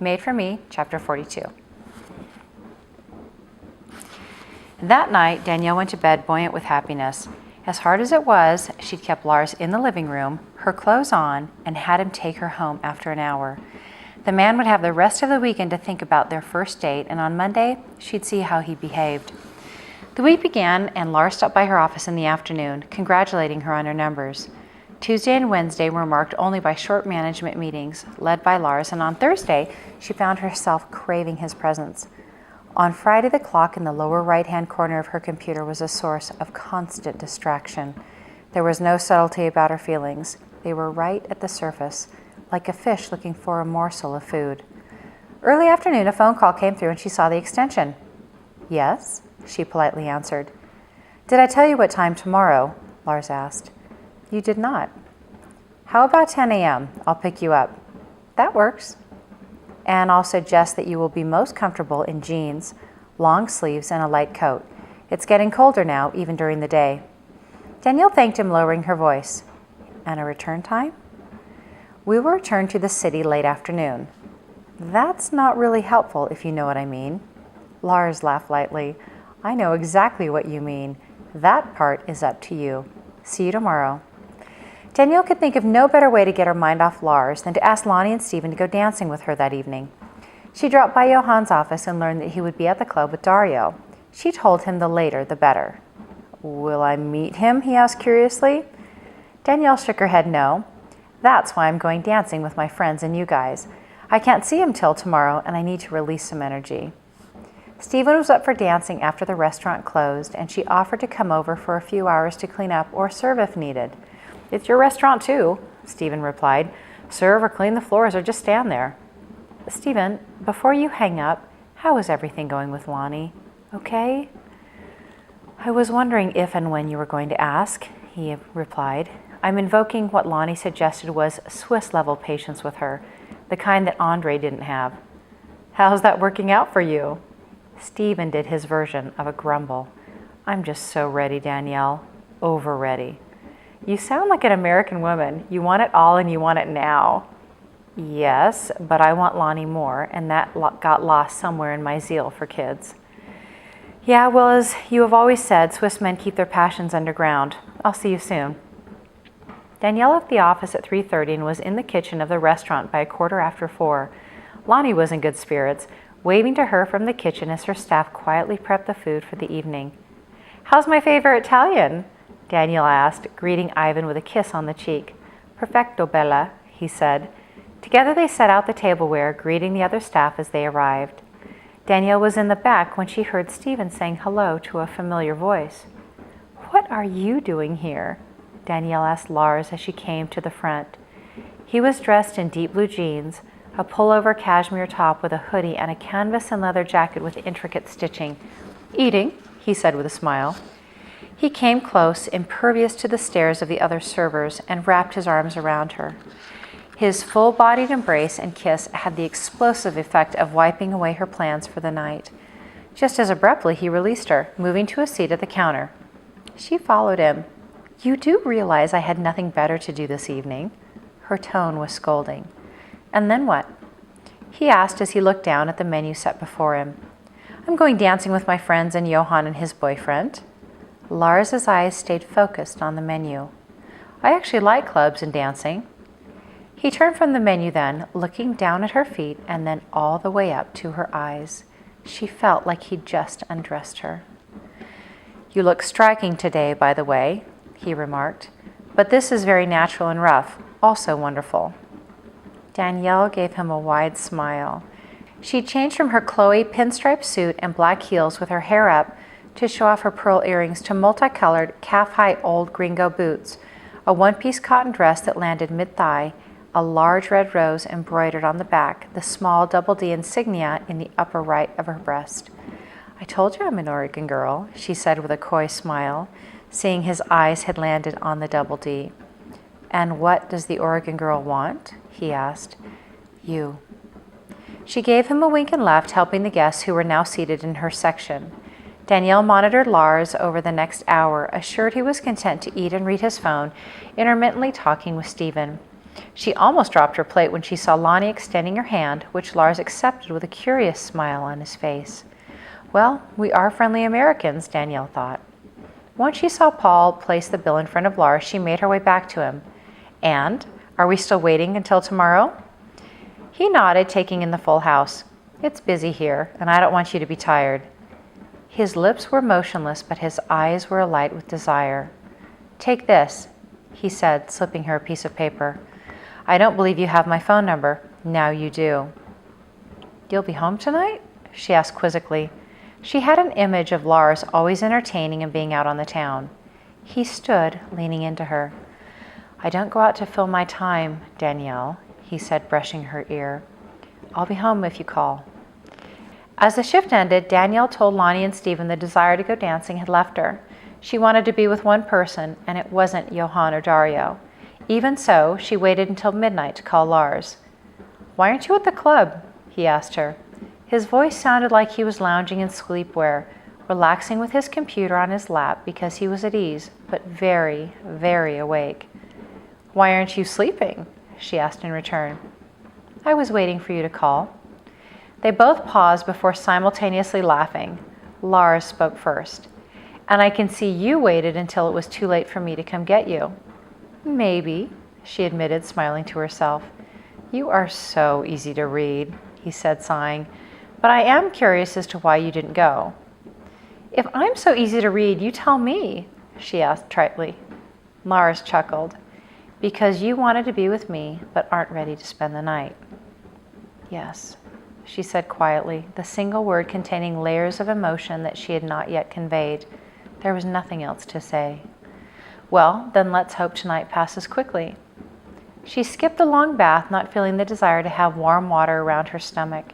Made for Me, Chapter 42. That night, Danielle went to bed buoyant with happiness. As hard as it was, she'd kept Lars in the living room, her clothes on, and had him take her home after an hour. The man would have the rest of the weekend to think about their first date, and on Monday, she'd see how he behaved. The week began, and Lars stopped by her office in the afternoon, congratulating her on her numbers. Tuesday and Wednesday were marked only by short management meetings, led by Lars, and on Thursday, she found herself craving his presence. On Friday, the clock in the lower right-hand corner of her computer was a source of constant distraction. There was no subtlety about her feelings. They were right at the surface, like a fish looking for a morsel of food. Early afternoon, a phone call came through and she saw the extension. "Yes," she politely answered. "Did I tell you what time tomorrow?" Lars asked. "You did not." "How about 10 a.m.? I'll pick you up." "That works." "And I'll suggest that you will be most comfortable in jeans, long sleeves, and a light coat. It's getting colder now, even during the day." Danielle thanked him, lowering her voice. "And a return time?" "We will return to the city late afternoon." "That's not really helpful, if you know what I mean." Lars laughed lightly. "I know exactly what you mean. That part is up to you. See you tomorrow." Danielle could think of no better way to get her mind off Lars than to ask Lonnie and Stephen to go dancing with her that evening. She dropped by Johann's office and learned that he would be at the club with Dario. She told him the later the better. "Will I meet him?" he asked curiously. Danielle shook her head no. "That's why I'm going dancing with my friends and you guys. I can't see him till tomorrow, and I need to release some energy." Stephen was up for dancing after the restaurant closed, and she offered to come over for a few hours to clean up or serve if needed. "It's your restaurant too," Stephen replied. "Serve or clean the floors or just stand there." "Stephen, before you hang up, how is everything going with Lonnie? Okay?" "I was wondering if and when you were going to ask," he replied. "I'm invoking what Lonnie suggested was Swiss-level patience with her, the kind that Andre didn't have." "How's that working out for you?" Stephen did his version of a grumble. "I'm just so ready, Danielle. Over ready." "You sound like an American woman. You want it all and you want it now." "Yes, but I want Lonnie more, and that got lost somewhere in my zeal for kids." "Yeah, well, as you have always said, Swiss men keep their passions underground. I'll see you soon." Danielle left the office at 3:30 and was in the kitchen of the restaurant by 4:15. Lonnie was in good spirits, waving to her from the kitchen as her staff quietly prepped the food for the evening. "How's my favorite Italian?" Danielle asked, greeting Ivan with a kiss on the cheek. "Perfecto, Bella," he said. Together they set out the tableware, greeting the other staff as they arrived. Danielle was in the back when she heard Stephen saying hello to a familiar voice. "What are you doing here?" Danielle asked Lars as she came to the front. He was dressed in deep blue jeans, a pullover cashmere top with a hoodie, and a canvas and leather jacket with intricate stitching. "Eating," he said with a smile. He came close, impervious to the stares of the other servers, and wrapped his arms around her. His full-bodied embrace and kiss had the explosive effect of wiping away her plans for the night. Just as abruptly, he released her, moving to a seat at the counter. She followed him. "You do realize I had nothing better to do this evening?" Her tone was scolding. "And then what?" he asked as he looked down at the menu set before him. "I'm going dancing with my friends and Johann and his boyfriend." Lars's eyes stayed focused on the menu. "I actually like clubs and dancing." He turned from the menu then, looking down at her feet and then all the way up to her eyes. She felt like he'd just undressed her. "You look striking today, by the way," he remarked. "But this is very natural and rough, also wonderful." Danielle gave him a wide smile. She'd changed from her Chloe pinstripe suit and black heels with her hair up to show off her pearl earrings to multicolored, calf-high old gringo boots, a one-piece cotton dress that landed mid-thigh, a large red rose embroidered on the back, the small double D insignia in the upper right of her breast. "I told you I'm an Oregon girl," she said with a coy smile, seeing his eyes had landed on the double D. "And what does the Oregon girl want?" he asked. "You." She gave him a wink and left, helping the guests who were now seated in her section. Danielle monitored Lars over the next hour, assured he was content to eat and read his phone, intermittently talking with Stephen. She almost dropped her plate when she saw Lonnie extending her hand, which Lars accepted with a curious smile on his face. Well, we are friendly Americans, Danielle thought. Once she saw Paul place the bill in front of Lars, she made her way back to him. And, are we still waiting until tomorrow? He nodded, taking in the full house. It's busy here, and I don't want you to be tired. His lips were motionless, but his eyes were alight with desire. Take this, he said, slipping her a piece of paper. I don't believe you have my phone number. Now you do. You'll be home tonight? She asked quizzically. She had an image of Lars always entertaining and being out on the town. He stood, leaning into her. I don't go out to fill my time, Danielle, he said, brushing her ear. I'll be home if you call. As the shift ended, Danielle told Lonnie and Stephen the desire to go dancing had left her. She wanted to be with one person, and it wasn't Johan or Dario. Even so, she waited until midnight to call Lars. Why aren't you at the club? He asked her. His voice sounded like he was lounging in sleepwear, relaxing with his computer on his lap because he was at ease, but very, very awake. Why aren't you sleeping? She asked in return. I was waiting for you to call. They both paused before simultaneously laughing. Lars spoke first. And I can see you waited until it was too late for me to come get you. Maybe, she admitted, smiling to herself. You are so easy to read, he said, sighing. But I am curious as to why you didn't go. If I'm so easy to read, you tell me, she asked tritely. Lars chuckled. Because you wanted to be with me, but aren't ready to spend the night. Yes, she said quietly, the single word containing layers of emotion that she had not yet conveyed. There was nothing else to say. Well, then let's hope tonight passes quickly. She skipped the long bath, not feeling the desire to have warm water around her stomach.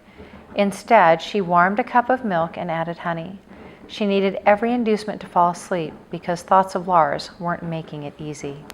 Instead, she warmed a cup of milk and added honey. She needed every inducement to fall asleep because thoughts of Lars weren't making it easy.